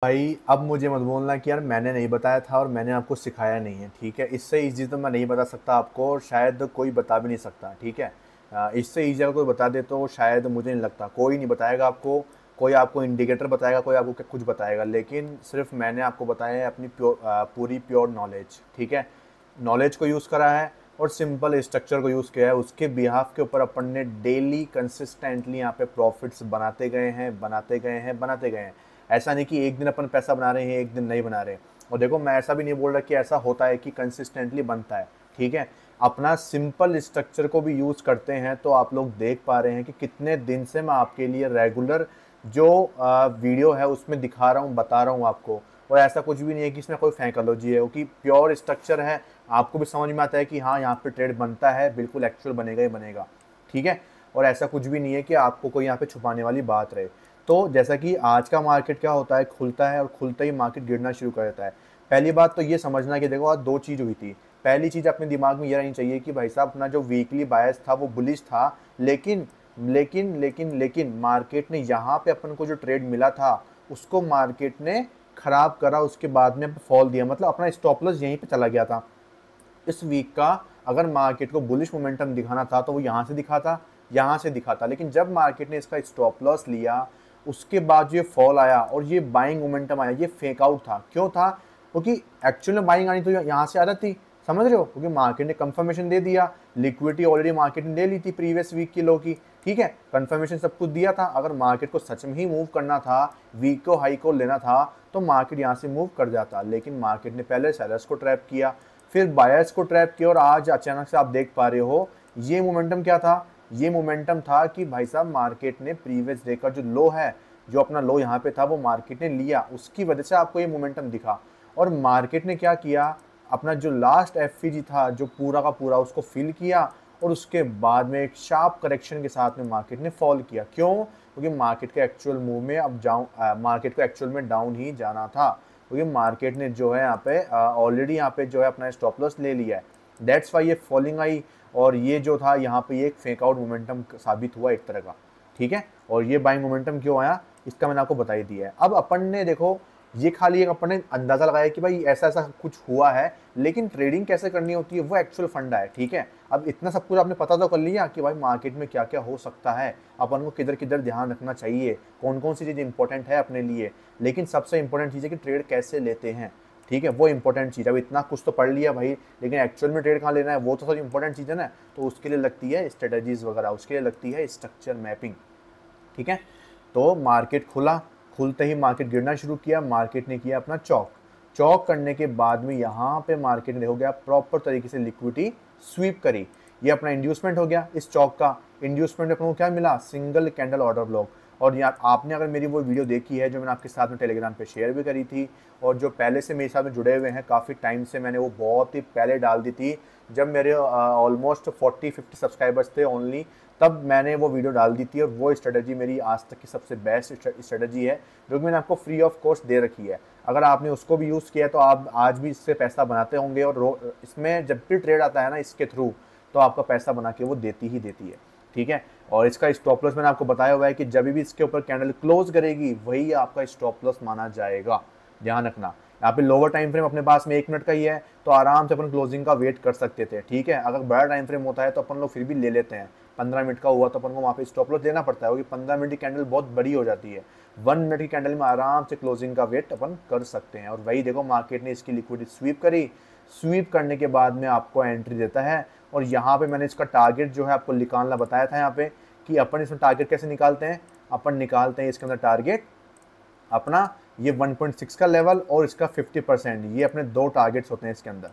भाई अब मुझे मत बोलना कि यार मैंने नहीं बताया था और मैंने आपको सिखाया नहीं है, ठीक है। इससे इजी तो मैं नहीं बता सकता आपको, और शायद कोई बता भी नहीं सकता, ठीक है। इससे इजी अगर कोई बता दे तो शायद मुझे नहीं लगता कोई नहीं बताएगा आपको। कोई आपको इंडिकेटर बताएगा, कोई आपको कुछ बताएगा, लेकिन सिर्फ मैंने आपको बताया है अपनी पूरी प्योर नॉलेज, ठीक है। नॉलेज को यूज़ करा है और सिंपल स्ट्रक्चर को यूज़ किया है, उसके बिहाफ के ऊपर अपन ने डेली कंसिस्टेंटली यहाँ पे प्रॉफिट्स बनाते गए हैं, बनाते गए हैं, बनाते गए हैं। ऐसा नहीं कि एक दिन अपन पैसा बना रहे हैं, एक दिन नहीं बना रहे। और देखो, मैं ऐसा भी नहीं बोल रहा कि ऐसा होता है कि कंसिस्टेंटली बनता है, ठीक है। अपना सिंपल स्ट्रक्चर को भी यूज़ करते हैं तो आप लोग देख पा रहे हैं कि कितने दिन से मैं आपके लिए रेगुलर जो वीडियो है उसमें दिखा रहा हूँ, बता रहा हूँ आपको। और ऐसा कुछ भी नहीं है कि इसमें कोई फैंकोलॉजी है, कि प्योर स्ट्रक्चर है। आपको भी समझ में आता है कि हाँ, यहाँ पे ट्रेड बनता है, बिल्कुल एक्चुअल बनेगा ही बनेगा, ठीक है। और ऐसा कुछ भी नहीं है कि आपको कोई यहाँ पे छुपाने वाली बात रहे। तो जैसा कि आज का मार्केट क्या होता है, खुलता है और खुलते ही मार्केट गिरना शुरू कर देता है। पहली बात तो ये समझना कि देखो, आज दो चीज़ हुई थी। पहली चीज़ अपने दिमाग में ये रहनी चाहिए कि भाई साहब, अपना जो वीकली बायस था वो बुलिश था, लेकिन लेकिन मार्केट ने यहाँ पे अपन को जो ट्रेड मिला था उसको मार्केट ने खराब करा, उसके बाद में फॉल दिया, मतलब अपना स्टॉप लॉस यहीं पे चला गया था। इस वीक का अगर मार्केट को बुलिश मोमेंटम दिखाना था तो वो यहाँ से दिखाता, यहाँ से दिखाता, लेकिन जब मार्केट ने इसका स्टॉप लॉस लिया उसके बाद जो ये फॉल आया और ये बाइंग मोमेंटम आया, ये फेक आउट था। क्यों था? क्योंकि एक्चुअल में बाइंग आनी तो यहाँ से आ रही थी, समझ रहे हो, क्योंकि मार्केट ने कंफर्मेशन दे दिया, लिक्विडिटी ऑलरेडी मार्केट ने ले ली थी प्रीवियस वीक की लो की, ठीक है। कंफर्मेशन सब कुछ दिया था। अगर मार्केट को सच में ही मूव करना था, वीक को हाई को लेना था, तो मार्केट यहाँ से मूव कर जाता, लेकिन मार्केट ने पहले सेलर्स को ट्रैप किया, फिर बायर्स को ट्रैप किया, और आज अचानक से आप देख पा रहे हो ये मोमेंटम क्या था। ये मोमेंटम था कि भाई साहब, मार्केट ने प्रीवियस डे का जो लो है, जो अपना लो यहाँ पे था, वो मार्केट ने लिया, उसकी वजह से आपको ये मोमेंटम दिखा। और मार्केट ने क्या किया, अपना जो लास्ट एफईजी था जो पूरा का पूरा, उसको फिल किया, और उसके बाद में एक शार्प करेक्शन के साथ में मार्केट ने फॉल किया। क्यों? क्योंकि मार्केट के एक्चुअल मूव में अब मार्केट को एक्चुअल में डाउन ही जाना था, क्योंकि मार्केट ने जो है यहाँ पे ऑलरेडी यहाँ पे जो है अपना स्टॉप लॉस ले लिया है। दैट्स वाई ये फॉलिंग आई, और ये जो था यहाँ पे ये एक फेक आउट मोमेंटम साबित हुआ एक तरह का, ठीक है। और ये बाइंग मोमेंटम क्यों आया, इसका मैंने आपको बता ही दिया है। अब अपन ने देखो, ये खाली एक अपन ने अंदाजा लगाया कि भाई ऐसा ऐसा कुछ हुआ है, लेकिन ट्रेडिंग कैसे करनी होती है वो एक्चुअल फंडा है, ठीक है। अब इतना सब कुछ आपने पता तो कर लिया कि भाई मार्केट में क्या क्या हो सकता है, अपन को किधर किधर ध्यान रखना चाहिए, कौन कौन सी चीज़ इंपॉर्टेंट है अपने लिए, लेकिन सबसे इंपॉर्टेंट चीज़ है कि ट्रेड कैसे लेते हैं, ठीक है। वो इंपॉर्टेंट चीज़ है। अब इतना कुछ तो पढ़ लिया भाई, लेकिन एक्चुअल में ट्रेड कहाँ लेना है वो तो सबसे इंपॉर्टेंट चीज़ है ना। तो उसके लिए लगती है स्ट्रेटजीज वगैरह, उसके लिए लगती है स्ट्रक्चर मैपिंग, ठीक है। तो मार्केट खुला, खुलते ही मार्केट गिरना शुरू किया, मार्केट ने किया अपना चौक। चौक करने के बाद में यहाँ पे मार्केट ने हो गया प्रॉपर तरीके से लिक्विडिटी स्वीप करी। ये अपना इंड्यूसमेंट हो गया इस चौक का। इंड्यूसमेंट अपने को क्या मिला? Single candle order block. और यार, आपने अगर मेरी वो वीडियो देखी है जो मैंने आपके साथ में टेलीग्राम पे शेयर भी करी थी, और जो पहले से मेरे साथ में जुड़े हुए हैं काफ़ी टाइम से, मैंने वो बहुत ही पहले डाल दी थी जब मेरे ऑलमोस्ट 40-50 सब्सक्राइबर्स थे ओनली, तब मैंने वो वीडियो डाल दी थी। और वो स्ट्रेटजी मेरी आज तक की सबसे बेस्ट स्ट्रेटजी है, जो कि मैंने आपको फ्री ऑफ कॉस्ट दे रखी है। अगर आपने उसको भी यूज़ किया है तो आप आज भी इससे पैसा बनाते होंगे, और इसमें जब भी ट्रेड आता है ना इसके थ्रू, तो आपका पैसा बना के वो देती ही देती है, ठीक है। और इसका स्टॉप लॉस मैंने आपको बताया हुआ है कि जब भी इसके ऊपर कैंडल क्लोज करेगी वही आपका स्टॉप लॉस माना जाएगा, ध्यान रखना। यहाँ पे लोअर टाइम फ्रेम अपने पास में 1 मिनट का ही है, तो आराम से अपन क्लोजिंग का वेट कर सकते थे, ठीक है। अगर बड़ा टाइम फ्रेम होता है तो अपन लोग फिर भी ले लेते हैं। 15 मिनट का हुआ तो अपन को वहाँ पे स्टॉप लॉस देना पड़ता है, क्योंकि 15 मिनट की कैंडल बहुत बड़ी हो जाती है। 1 मिनट की कैंडल में आराम से क्लोजिंग का वेट अपन कर सकते हैं। और वही देखो, मार्केट ने इसकी लिक्विडिटी स्वीप करी, स्वीप करने के बाद में आपको एंट्री देता है। और यहाँ पे मैंने इसका टारगेट जो है आपको निकालना बताया था यहाँ पे, कि अपन इसमें टारगेट कैसे निकालते हैं। अपन निकालते हैं इसके अंदर टारगेट अपना ये 1.6 का लेवल और इसका 50%, ये अपने दो टारगेट्स होते हैं इसके अंदर।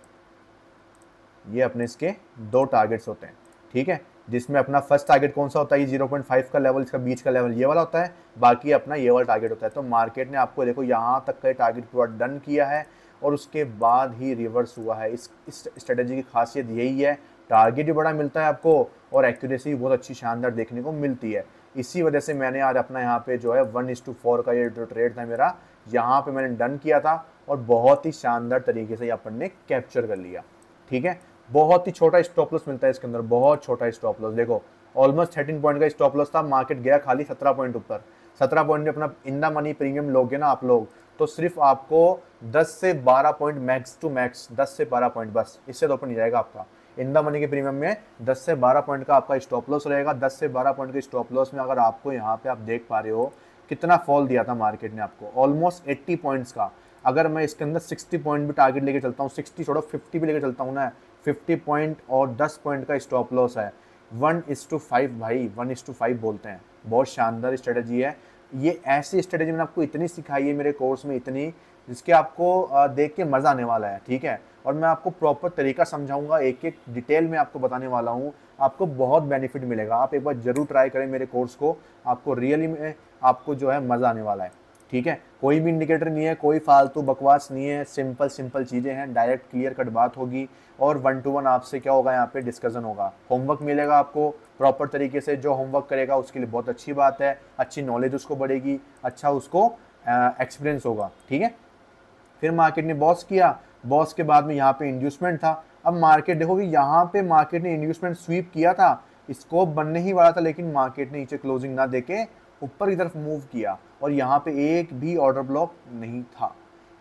ये अपने इसके दो टारगेट्स होते हैं, ठीक है। जिसमें अपना फर्स्ट टारगेट कौन सा होता है, ये 0.5 का लेवल, इसका बीच का लेवल ये वाला होता है, बाकी अपना ये वाला टारगेट होता है। तो मार्केट ने आपको देखो यहाँ तक का टारगेट पूरा डन किया है, और उसके बाद ही रिवर्स हुआ है। इस स्ट्रेटेजी की खासियत यही है, टारगेट भी बड़ा मिलता है आपको, और एक्यूरेसी भी बहुत अच्छी शानदार देखने को मिलती है। इसी वजह से मैंने आज अपना यहाँ पे जो है 1:4 का ये जो ट्रेड था मेरा, यहाँ पे मैंने डन किया था, और बहुत ही शानदार तरीके से अपन ने कैप्चर कर लिया, ठीक है। बहुत ही छोटा स्टॉप लॉस मिलता है इसके अंदर, बहुत छोटा स्टॉप लॉस। देखो, ऑलमोस्ट 13 पॉइंट का स्टॉप लॉस था, मार्केट गया खाली 17 पॉइंट ऊपर। 17 पॉइंट में अपना इन द मनी प्रीमियम लोगे ना आप लोग, तो सिर्फ आपको 10 से 12 पॉइंट मैक्स टू मैक्स, 10 से 12 पॉइंट बस, इससे तो ऊपर नहीं जाएगा आपका। इन द मनी के प्रीमियम में 10 से 12 पॉइंट का आपका स्टॉप लॉस रहेगा। 10 से 12 पॉइंट के स्टॉप लॉस में अगर आपको यहाँ पे आप देख पा रहे हो कितना फॉल दिया था मार्केट ने आपको, ऑलमोस्ट 80 पॉइंट्स का। अगर मैं इसके अंदर 60 पॉइंट भी टारगेट लेके चलता हूँ, 60 छोड़ो 50 भी लेके चलता हूँ ना, 50 पॉइंट और 10 पॉइंट का स्टॉप लॉस है, 1:5 भाई, 1:5 बोलते हैं। बहुत शानदार स्ट्रेटेजी है ये। ऐसी स्ट्रेटेजी मैंने आपको इतनी सिखाई है मेरे कोर्स में, इतनी, जिसके आपको देख के मज़ा आने वाला है, ठीक है। और मैं आपको प्रॉपर तरीका समझाऊंगा, एक एक डिटेल में आपको बताने वाला हूँ, आपको बहुत बेनिफिट मिलेगा। आप एक बार जरूर ट्राई करें मेरे कोर्स को, आपको रियली में आपको जो है मज़ा आने वाला है, ठीक है। कोई भी इंडिकेटर नहीं है, कोई फालतू बकवास नहीं है, सिंपल सिंपल चीज़ें हैं, डायरेक्ट क्लियर कट बात होगी और 1 to 1 आपसे क्या होगा, यहाँ पे डिस्कशन होगा, होमवर्क मिलेगा आपको प्रॉपर तरीके से। जो होमवर्क करेगा उसके लिए बहुत अच्छी बात है, अच्छी नॉलेज उसको बढ़ेगी, अच्छा उसको एक्सपीरियंस होगा, ठीक है। फिर मार्केट ने बॉस किया, बॉस के बाद में यहाँ पे इंड्यूसमेंट था। अब मार्केट देखो कि यहाँ पे मार्केट ने इंड्यूसमेंट स्वीप किया था, स्कोप बनने ही वाला था, लेकिन मार्केट ने नीचे क्लोजिंग ना देके ऊपर की तरफ मूव किया और यहाँ पे एक भी ऑर्डर ब्लॉक नहीं था।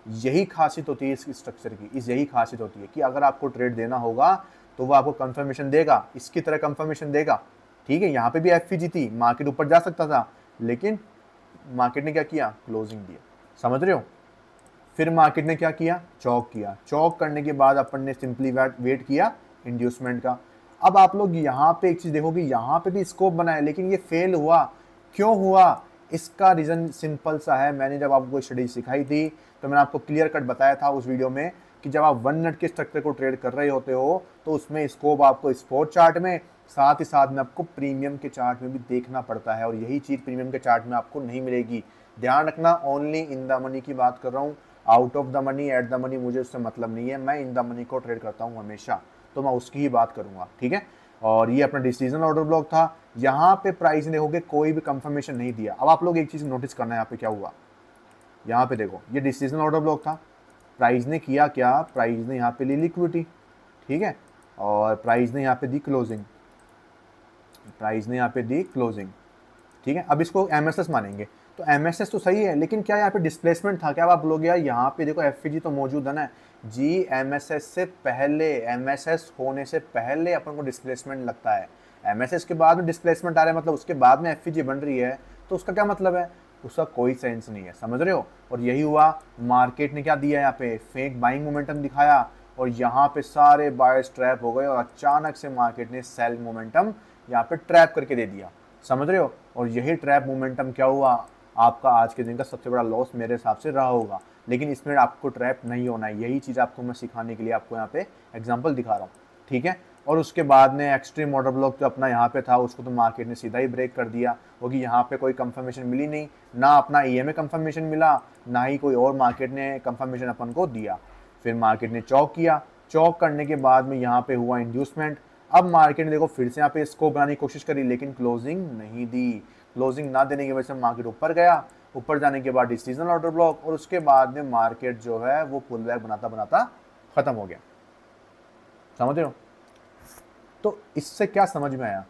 यही खासियत होती है इस स्ट्रक्चर की, यही खासियत होती है कि अगर आपको ट्रेड देना होगा तो वो आपको कंफर्मेशन देगा, इसकी तरह कंफर्मेशन देगा, ठीक है। यहाँ पे भी एफपीजी थी, मार्केट ऊपर जा सकता था, लेकिन मार्केट ने क्या किया, क्लोजिंग दिया, समझ रहे हो। फिर मार्केट ने क्या किया, चौक किया, चौक करने के बाद अपन ने सिंपली वेट किया इंड्यूसमेंट का। अब आप लोग यहाँ पे एक चीज़ देखोगे, यहाँ पे भी स्कोप बना है, लेकिन ये फेल हुआ। क्यों हुआ, इसका रीज़न सिंपल सा है। मैंने जब आपको स्टडी सिखाई थी तो मैंने आपको क्लियर कट बताया था उस वीडियो में कि जब आप 1 मिनट के स्ट्रक्चर को ट्रेड कर रहे होते हो तो उसमें स्कोप आपको स्पॉट चार्ट में, साथ ही साथ में आपको प्रीमियम के चार्ट में भी देखना पड़ता है, और यही चीज़ प्रीमियम के चार्ट में आपको नहीं मिलेगी। ध्यान रखना, ओनली इन द मनी की बात कर रहा हूँ, out of the money, at the money मुझे उससे मतलब नहीं है। मैं इन द मनी को ट्रेड करता हूँ हमेशा, तो मैं उसकी ही बात करूँगा, ठीक है। और ये अपना डिसीजन ऑर्डर ब्लॉक था। यहाँ पे प्राइस ने देखोगे कोई भी कंफर्मेशन नहीं दिया। अब आप लोग एक चीज़ नोटिस करना है, यहाँ पे क्या हुआ, यहाँ पे देखो ये डिसीजन ऑर्डर ब्लॉक था, प्राइस ने किया क्या, प्राइस ने यहाँ पे ली लिक्विडिटी, ठीक है, और प्राइस ने यहाँ पे दी क्लोजिंग, प्राइस ने यहाँ पे दी क्लोजिंग, ठीक है। अब इसको एमएसएस मानेंगे तो एमएसएस तो सही है, लेकिन क्या यहाँ पे डिस्प्लेसमेंट था क्या। आप लोग यार यहाँ पे देखो एफपीजी तो मौजूद है ना जी, एमएसएस से पहले, एमएसएस होने से पहले अपन को डिस्प्लेसमेंट लगता है, एमएसएस के बाद में डिस्प्लेसमेंट आ रहा है, मतलब उसके बाद में एफपीजी बन रही है, तो उसका क्या मतलब है, उसका कोई सेंस नहीं है, समझ रहे हो। और यही हुआ, मार्केट ने क्या दिया, यहाँ पे फेक बाइंग मोमेंटम दिखाया और यहाँ पे सारे बायर्स ट्रैप हो गए और अचानक से मार्केट ने सेल मोमेंटम यहाँ पे ट्रैप करके दे दिया, समझ रहे हो। और यही ट्रैप मोमेंटम क्या हुआ, आपका आज के दिन का सबसे बड़ा लॉस मेरे हिसाब से रहा होगा, लेकिन इसमें आपको ट्रैप नहीं होना है। यही चीज़ आपको मैं सिखाने के लिए आपको यहाँ पे एग्जांपल दिखा रहा हूँ, ठीक है। और उसके बाद में एक्सट्रीम ऑर्डर ब्लॉक जो अपना यहाँ पे था उसको तो मार्केट ने सीधा ही ब्रेक कर दिया, क्योंकि यहाँ पे कोई कंफर्मेशन मिली नहीं, ना अपना ईएमए कंफर्मेशन मिला, ना ही कोई और मार्केट ने कंफर्मेशन अपन को दिया। फिर मार्केट ने चौक किया, चौक करने के बाद में यहाँ पे हुआ इंड्यूसमेंट। अब मार्केट ने देखो फिर से यहाँ पे स्कोप बनाने की कोशिश करी, लेकिन क्लोजिंग नहीं दी। क्लोजिंग ना देने की वजह से मार्केट ऊपर गया, ऊपर जाने के बाद डिसीजनल ऑर्डर ब्लॉक, और उसके बाद में मार्केट जो है वो पुल बैक बनाता बनाता खत्म हो गया, समझ रहे हो। तो इससे क्या समझ में आया,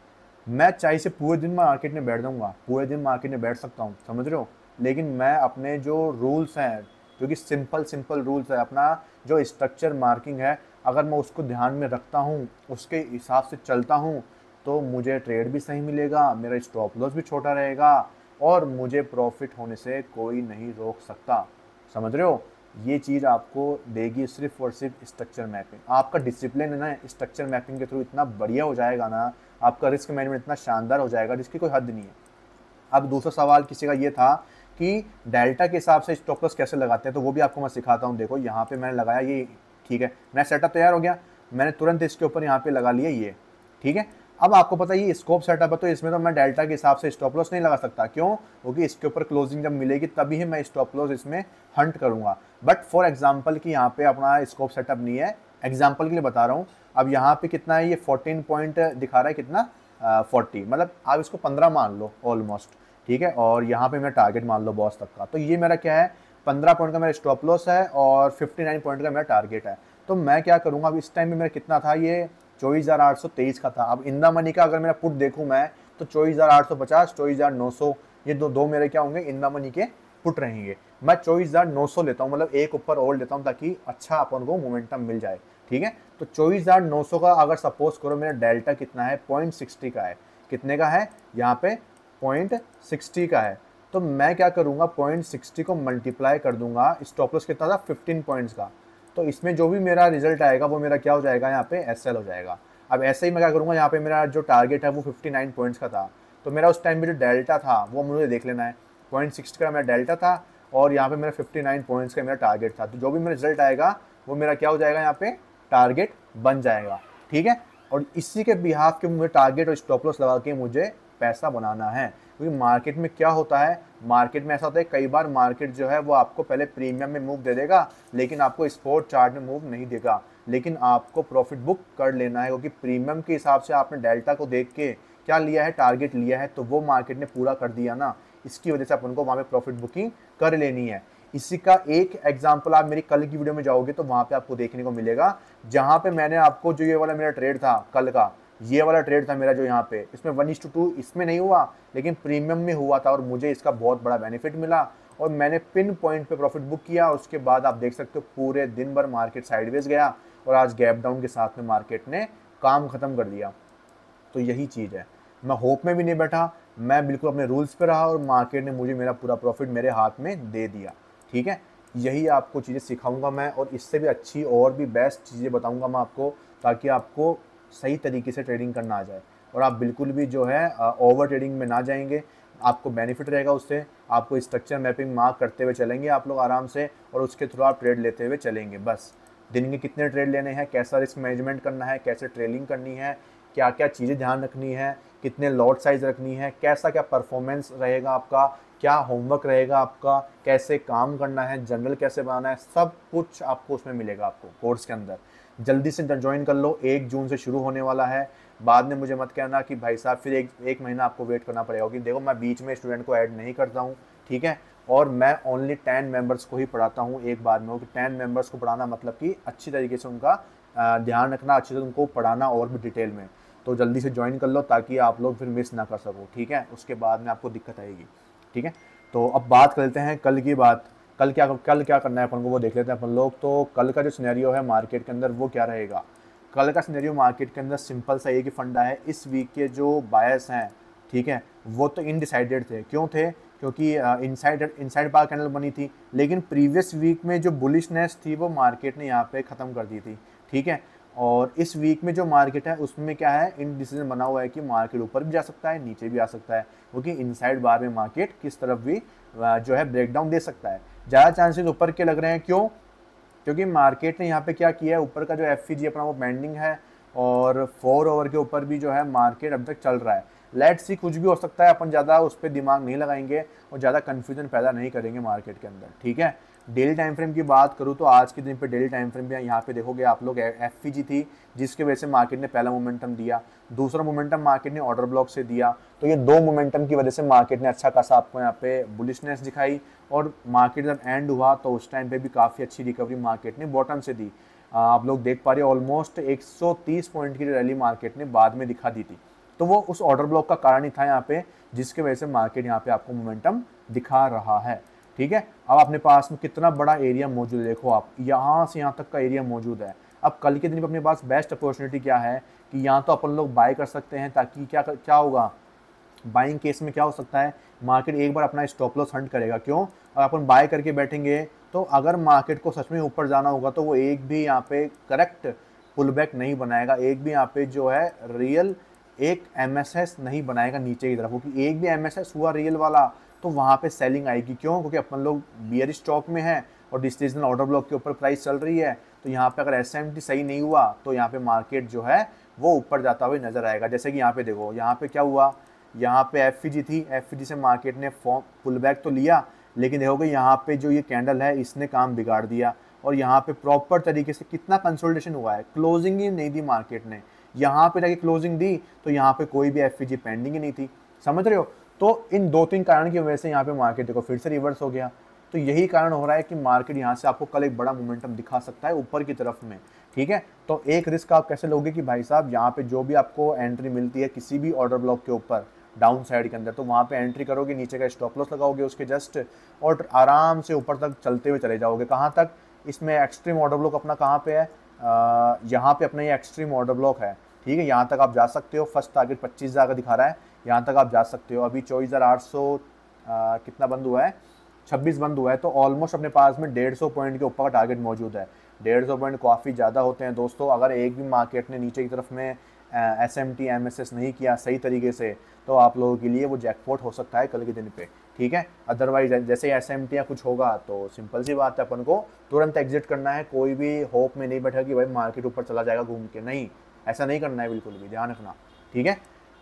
मैं चाहे से पूरे दिन मार्केट में बैठ जाऊंगा, पूरे दिन मार्केट में बैठ सकता हूँ, समझ रहे हो, लेकिन मैं अपने जो रूल्स हैं, जो कि सिंपल रूल्स है, अपना जो स्ट्रक्चर मार्किंग है, अगर मैं उसको ध्यान में रखता हूँ, उसके हिसाब से चलता हूँ, तो मुझे ट्रेड भी सही मिलेगा, मेरा स्टॉप लॉस भी छोटा रहेगा और मुझे प्रॉफिट होने से कोई नहीं रोक सकता, समझ रहे हो। ये चीज़ आपको देगी सिर्फ और सिर्फ स्ट्रक्चर मैपिंग। आपका डिसिप्लिन है ना स्ट्रक्चर मैपिंग के थ्रू इतना बढ़िया हो जाएगा ना, आपका रिस्क मैनेजमेंट इतना शानदार हो जाएगा जिसकी कोई हद नहीं है। अब दूसरा सवाल किसी का ये था कि डेल्टा के हिसाब से स्टॉप लॉस कैसे लगाते हैं, तो वो भी आपको मैं सिखाता हूँ। देखो यहाँ पे मैंने लगाया ये, ठीक है, मेरा सेटअप तैयार हो गया, मैंने तुरंत इसके ऊपर यहाँ पे लगा लिया ये, ठीक है। अब आपको पता है ये स्कोप सेटअप है, तो इसमें तो मैं डेल्टा के हिसाब से स्टॉप लॉस नहीं लगा सकता, क्यों, क्योंकि इसके ऊपर क्लोजिंग जब मिलेगी तभी ही मैं स्टॉप लॉस इसमें हंट करूंगा। बट फॉर एग्जांपल कि यहाँ पे अपना स्कोप सेटअप नहीं है, एग्जांपल के लिए बता रहा हूँ। अब यहाँ पे कितना है, ये 14 पॉइंट दिखा रहा है, कितना 40, मतलब आप इसको 15 मान लो ऑलमोस्ट, ठीक है। और यहाँ पे मेरा टारगेट मान लो बॉस तक का, तो ये मेरा क्या है, 15 पॉइंट का मेरा स्टॉप लॉस है और 59 पॉइंट का मेरा टारगेट है। तो मैं क्या करूँगा, अब इस टाइम में मेरा कितना था, ये 24,823 का था। अब इन द मनी का अगर मेरा पुट देखूँ मैं तो 24,850, 24,900, ये दो मेरे क्या होंगे, इन द मनी के पुट रहेंगे। मैं 24,900 लेता हूँ, मतलब एक ऊपर और लेता हूँ ताकि अच्छा अपन को मोमेंटम मिल जाए, ठीक है। तो 24,900 का अगर सपोज करो मेरा डेल्टा कितना है, 0.60 का है, कितने का है यहाँ पे 0.60 का है, तो मैं क्या करूँगा 0.60 को मल्टीप्लाई कर दूंगा, स्टॉप लॉस कितना था 15 पॉइंट्स का, तो इसमें जो भी मेरा रिजल्ट आएगा वो मेरा क्या हो जाएगा यहाँ पे एसएल हो जाएगा। अब ऐसे ही मैं क्या करूँगा, यहाँ पे मेरा जो टारगेट है वो 59 पॉइंट्स का था, तो मेरा उस टाइम पे जो डेल्टा था वो मुझे देख लेना है, 0.60 का मेरा डेल्टा था और यहाँ पे मेरा 59 पॉइंट्स का मेरा टारगेट था, तो जो भी मेरा रिजल्ट आएगा वो मेरा क्या हो जाएगा यहाँ पे टारगेट बन जाएगा, ठीक है। और इसी के बिहाफ के मुझे टारगेट और स्टॉप लॉस लगा के मुझे पैसा बनाना है, क्योंकि मार्केट में क्या होता है, मार्केट में ऐसा होता है कई बार मार्केट जो है वो आपको पहले प्रीमियम में मूव दे देगा लेकिन आपको स्पॉट चार्ट में मूव नहीं देगा, लेकिन आपको प्रॉफिट बुक कर लेना है, क्योंकि प्रीमियम के हिसाब से आपने डेल्टा को देख के क्या लिया है, टारगेट लिया है, तो वो मार्केट ने पूरा कर दिया ना, इसकी वजह से अपन को वहाँ पे प्रॉफिट बुकिंग कर लेनी है। इसी का एक एग्जांपल आप मेरी कल की वीडियो में जाओगे तो वहाँ पे आपको देखने को मिलेगा, जहाँ पे मैंने आपको जो ये वाला मेरा ट्रेड था कल का, ये वाला ट्रेड था मेरा जो यहाँ पे, इसमें 1:2 इसमें नहीं हुआ लेकिन प्रीमियम में हुआ था और मुझे इसका बहुत बड़ा बेनिफिट मिला और मैंने पिन पॉइंट पे प्रॉफिट बुक किया। उसके बाद आप देख सकते हो पूरे दिन भर मार्केट साइडवेज गया और आज गैप डाउन के साथ में मार्केट ने काम खत्म कर दिया। तो यही चीज़ है, मैं होप में भी नहीं बैठा, मैं बिल्कुल अपने रूल्स पे रहा और मार्केट ने मुझे मेरा पूरा प्रॉफिट मेरे हाथ में दे दिया, ठीक है। यही आपको चीज़ें सिखाऊंगा मैं और इससे भी अच्छी और भी बेस्ट चीज़ें बताऊंगा मैं आपको, ताकि आपको सही तरीके से ट्रेडिंग करना आ जाए और आप बिल्कुल भी जो है ओवर ट्रेडिंग में ना जाएंगे, आपको बेनिफिट रहेगा उससे, आपको स्ट्रक्चर मैपिंग मार्क करते हुए चलेंगे आप लोग आराम से और उसके थ्रू आप ट्रेड लेते हुए चलेंगे। बस दिन के कितने ट्रेड लेने हैं, कैसा रिस्क मैनेजमेंट करना है, कैसे ट्रेडिंग करनी है, क्या क्या चीज़ें ध्यान रखनी है, कितने लॉट साइज रखनी है, कैसा क्या परफॉर्मेंस रहेगा आपका, क्या होमवर्क रहेगा आपका, कैसे काम करना है, जनरल कैसे बनाना है, सब कुछ आपको उसमें मिलेगा आपको कोर्स के अंदर। जल्दी से ज्वाइन कर लो, 1 जून से शुरू होने वाला है। बाद में मुझे मत कहना कि भाई साहब फिर एक महीना आपको वेट करना पड़ेगा, क्योंकि देखो मैं बीच में स्टूडेंट को ऐड नहीं करता हूँ, ठीक है। और मैं ओनली 10 मेंबर्स को ही पढ़ाता हूँ एक बार में, क्योंकि 10 मेंबर्स को पढ़ाना मतलब कि अच्छी तरीके से उनका ध्यान रखना, अच्छे से उनको पढ़ाना और भी डिटेल में। तो जल्दी से ज्वाइन कर लो ताकि आप लोग फिर मिस ना कर सको, ठीक है। उसके बाद में आपको दिक्कत आएगी, ठीक है। तो अब बात करते हैं कल की बात, कल क्या करना है अपन को वो देख लेते हैं अपन लोग। तो कल का जो सिनेरियो है मार्केट के अंदर वो क्या रहेगा, कल का सिनेरियो मार्केट के अंदर सिंपल सा एक ही फंडा है, इस वीक के जो बायर्स हैं, ठीक है, वो तो इनडिसाइडेड थे। क्यों थे, क्योंकि इनसाइड बार कैंडल बनी थी, लेकिन प्रीवियस वीक में जो बुलिशनेस थी वो मार्केट ने यहाँ पे ख़त्म कर दी थी, ठीक है। और इस वीक में जो मार्केट है उसमें क्या है, इनडिसीजन बना हुआ है कि मार्केट ऊपर भी जा सकता है नीचे भी आ सकता है, क्योंकि इनसाइड बार में मार्केट किस तरफ भी जो है ब्रेकडाउन दे सकता है। ज़्यादा चांसेस ऊपर के लग रहे हैं, क्यों, क्योंकि मार्केट ने यहाँ पे क्या किया है, ऊपर का जो एफईजी अपना वो पेंडिंग है और 4 ओवर के ऊपर भी जो है मार्केट अब तक चल रहा है। लेट्स सी, कुछ भी हो सकता है, अपन ज़्यादा उस पर दिमाग नहीं लगाएंगे और ज़्यादा कन्फ्यूजन पैदा नहीं करेंगे मार्केट के अंदर, ठीक है। डेली टाइम फ्रेम की बात करूँ तो आज के दिन पे डेली टाइम फ्रेम पे यहाँ पे देखोगे आप लोग एफईजी थी, जिसके वजह से मार्केट ने पहला मोमेंटम दिया, दूसरा मोमेंटम मार्केट ने ऑर्डर ब्लॉक से दिया। तो ये 2 मोमेंटम की वजह से मार्केट ने अच्छा खासा आपको यहाँ पे बुलिशनेस दिखाई और मार्केट जब एंड हुआ तो उस टाइम पे भी काफ़ी अच्छी रिकवरी मार्केट ने बॉटम से दी। आप लोग देख पा रहे हो ऑलमोस्ट 130 पॉइंट की रैली मार्केट ने बाद में दिखा दी थी, तो वो उस ऑर्डर ब्लॉक का कारण ही था यहाँ पे, जिसके वजह से मार्केट यहाँ पे आपको मोमेंटम दिखा रहा है, ठीक है। अब अपने पास में कितना बड़ा एरिया मौजूद है, देखो आप यहाँ से यहाँ तक का एरिया मौजूद है। अब कल के दिन पे अपने पास बेस्ट अपॉर्चुनिटी क्या है कि यहाँ तो अपन लोग बाय कर सकते हैं, ताकि क्या होगा, बाइंग केस में क्या हो सकता है, मार्केट एक बार अपना स्टॉप लॉस हंट करेगा। क्यों, अगर अपन बाय करके बैठेंगे तो अगर मार्केट को सच में ऊपर जाना होगा तो वो एक भी यहाँ पे करेक्ट पुल बैक नहीं बनाएगा, एक भी यहाँ पे जो है रियल एक एमएसएस नहीं बनाएगा नीचे की तरफ, क्योंकि एक भी एमएसएस हुआ रियल वाला तो वहाँ पे सेलिंग आएगी। क्यों, क्योंकि अपन लोग बियर स्टॉक में है और डिस्टेंशनल ऑर्डर ब्लॉक के ऊपर प्राइस चल रही है, तो यहाँ पे अगर एसएमटी सही नहीं हुआ तो यहाँ पे मार्केट जो है वो ऊपर जाता हुआ नजर आएगा। जैसे कि यहाँ पे देखो, यहाँ पे क्या हुआ, यहाँ पे एफईजी थी, एफईजी से मार्केट ने पुल बैक तो लिया, लेकिन देखोगे यहाँ पे जो ये कैंडल है इसने काम बिगाड़ दिया और यहाँ पे प्रॉपर तरीके से कितना कंसोलिडेशन हुआ है, क्लोजिंग ही नहीं दी मार्केट ने। यहाँ पे जाके क्लोजिंग दी तो यहाँ पे कोई भी एफईजी पेंडिंग ही नहीं थी, समझ रहे हो। तो इन 2-3 कारण की वजह से यहाँ पे मार्केट देखो फिर से रिवर्स हो गया। तो यही कारण हो रहा है कि मार्केट यहाँ से आपको कल एक बड़ा मोमेंटम दिखा सकता है ऊपर की तरफ में, ठीक है। तो एक रिस्क आप कैसे लोगे कि भाई साहब यहाँ पे जो भी आपको एंट्री मिलती है किसी भी ऑर्डर ब्लॉक के ऊपर, डाउन साइड के अंदर, तो वहाँ पे एंट्री करोगे, नीचे का स्टॉप लॉस लगाओगे उसके जस्ट, और आराम से ऊपर तक चलते हुए चले जाओगे। कहाँ तक? इसमें एक्सट्रीम ऑर्डर ब्लॉक अपना कहाँ पे है? यहाँ पे अपना ये एक्सट्रीम ऑर्डर ब्लॉक है, ठीक है। यहाँ तक आप जा सकते हो। फर्स्ट टारगेट 25,000 का दिखा रहा है, यहाँ तक आप जा सकते हो। अभी 24,800 कितना बंद हुआ है? 26 बंद हुआ है। तो ऑलमोस्ट अपने पास में 150 पॉइंट के ऊपर का टारगेट मौजूद है। 150 पॉइंट काफ़ी ज़्यादा होते हैं दोस्तों। अगर एक भी मार्केट ने नीचे की तरफ में SMT MSS नहीं किया सही तरीके से, तो आप लोगों के लिए वो जैकपॉट हो सकता है कल के दिन पे, ठीक है। अदरवाइज जैसे SMT या कुछ होगा तो सिंपल सी बात है, अपन को तुरंत एग्जिट करना है। कोई भी होप में नहीं बैठा कि भाई मार्केट ऊपर चला जाएगा घूम के, नहीं, ऐसा नहीं करना है, बिल्कुल भी ध्यान रखना, ठीक है।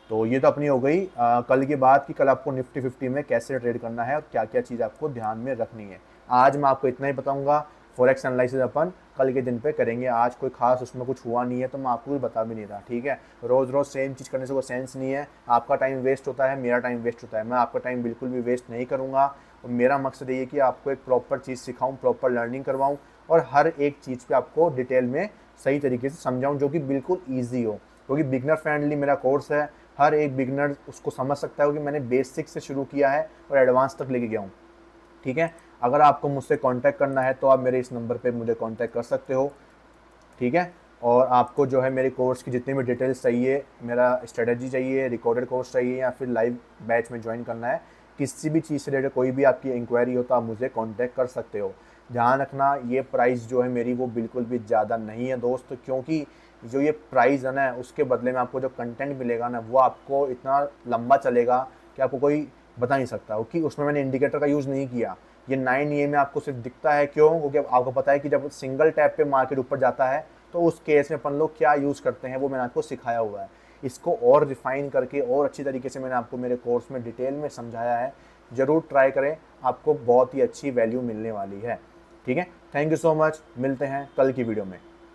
तो ये तो अपनी हो गई कल की बात कि कल आपको निफ्टी 50 में कैसे ट्रेड करना है और क्या क्या चीज़ आपको ध्यान में रखनी है। आज मैं आपको इतना ही बताऊंगा। फॉरेक्स एनालिसिस अपन कल के दिन पे करेंगे। आज कोई खास उसमें कुछ हुआ नहीं है तो मैं आपको भी बता भी नहीं रहा, ठीक है। रोज़ रोज़ सेम चीज़ करने से कोई सेंस नहीं है। आपका टाइम वेस्ट होता है, मेरा टाइम वेस्ट होता है। मैं आपका टाइम बिल्कुल भी वेस्ट नहीं करूँगा। और मेरा मकसद ये है कि आपको एक प्रॉपर चीज़ सिखाऊँ, प्रॉपर लर्निंग करवाऊँ और हर एक चीज़ पे आपको डिटेल में सही तरीके से समझाऊँ, जो कि बिल्कुल ईजी हो। क्योंकि बिगनर फ्रेंडली मेरा कोर्स है, हर एक बिगनर उसको समझ सकता है कि मैंने बेसिक से शुरू किया है और एडवांस तक लेके गया हूँ, ठीक है। अगर आपको मुझसे कांटेक्ट करना है तो आप मेरे इस नंबर पे मुझे कांटेक्ट कर सकते हो, ठीक है। और आपको जो है मेरे कोर्स की जितनी भी डिटेल्स चाहिए, मेरा स्ट्रेटजी चाहिए, रिकॉर्डेड कोर्स चाहिए या फिर लाइव बैच में ज्वाइन करना है, किसी भी चीज़ से रिलेटेड कोई भी आपकी इंक्वायरी हो तो आप मुझे कांटेक्ट कर सकते हो। ध्यान रखना, ये प्राइस जो है मेरी वो बिल्कुल भी ज़्यादा नहीं है दोस्त, क्योंकि जो ये प्राइस है ना, उसके बदले में आपको जो कंटेंट मिलेगा ना, वो आपको इतना लंबा चलेगा कि आपको कोई बता नहीं सकता। क्योंकि उसमें मैंने इंडिकेटर का यूज़ नहीं किया। ये 9 में आपको सिर्फ दिखता है, क्यों? क्योंकि आपको पता है कि जब सिंगल टैप पे मार्केट ऊपर जाता है तो उस केस में अपन लोग क्या यूज़ करते हैं, वो मैंने आपको सिखाया हुआ है। इसको और रिफाइन करके और अच्छी तरीके से मैंने आपको मेरे कोर्स में डिटेल में समझाया है। ज़रूर ट्राई करें, आपको बहुत ही अच्छी वैल्यू मिलने वाली है, ठीक है। थैंक यू सो मच, मिलते हैं कल की वीडियो में।